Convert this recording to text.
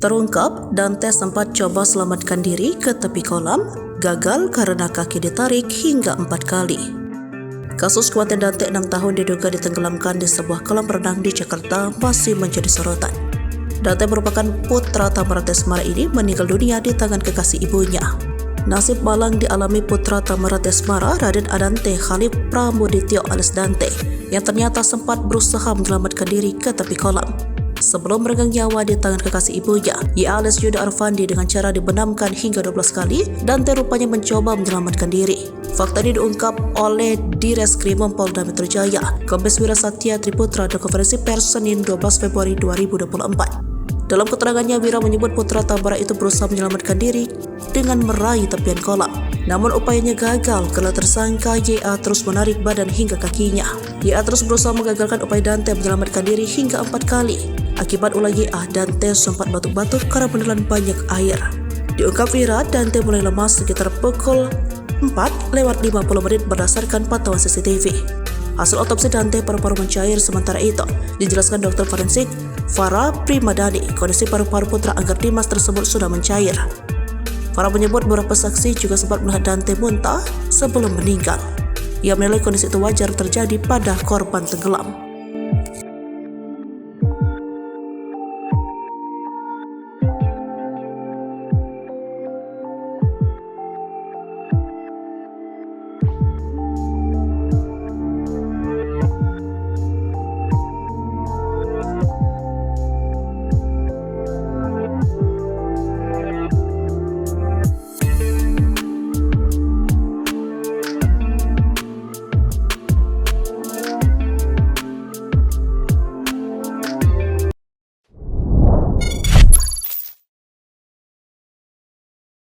Terungkap, Dante sempat coba selamatkan diri ke tepi kolam, gagal karena kaki ditarik hingga 4 kali. Kasus kematian Dante 6 tahun diduga ditenggelamkan di sebuah kolam renang di Jakarta masih menjadi sorotan. Dante merupakan putra Tamara Desmara ini meninggal dunia di tangan kekasih ibunya. Nasib malang dialami putra Tamara Desmara, Raden Adante Khalif Pramudityo alias Dante, yang ternyata sempat berusaha menyelamatkan diri ke tepi kolam. Sebelum meregang nyawa di tangan kekasih ibunya, ia alias Yuda Arfandi, dengan cara dibenamkan hingga 12 kali, Dante rupanya mencoba menyelamatkan diri. Fakta ini diungkap oleh Direskrimum Polda Metro Jaya, Kombes Wira Satya Triputra, dalam konferensi pers Senin 12 Februari 2024. Dalam keterangannya, Wira menyebut putra Tamara itu berusaha menyelamatkan diri dengan meraih tepian kolam. Namun upayanya gagal karena tersangka YA terus menarik badan hingga kakinya. YA terus berusaha mengagalkan upaya Dante menyelamatkan diri hingga 4 kali. Akibat ulah YA, Dante sempat batuk-batuk karena menelan banyak air. Diungkap Wira, Dante mulai lemas sekitar pukul 4:50 menit berdasarkan pantauan CCTV. Hasil otopsi Dante, paru-paru mencair. Sementara itu, dijelaskan dokter forensik Farah Primadani, kondisi paru-paru putra Angger Dimas tersebut sudah mencair. Farah menyebut beberapa saksi juga sempat melihat Dante muntah sebelum meninggal. Ia menilai kondisi itu wajar terjadi pada korban tenggelam.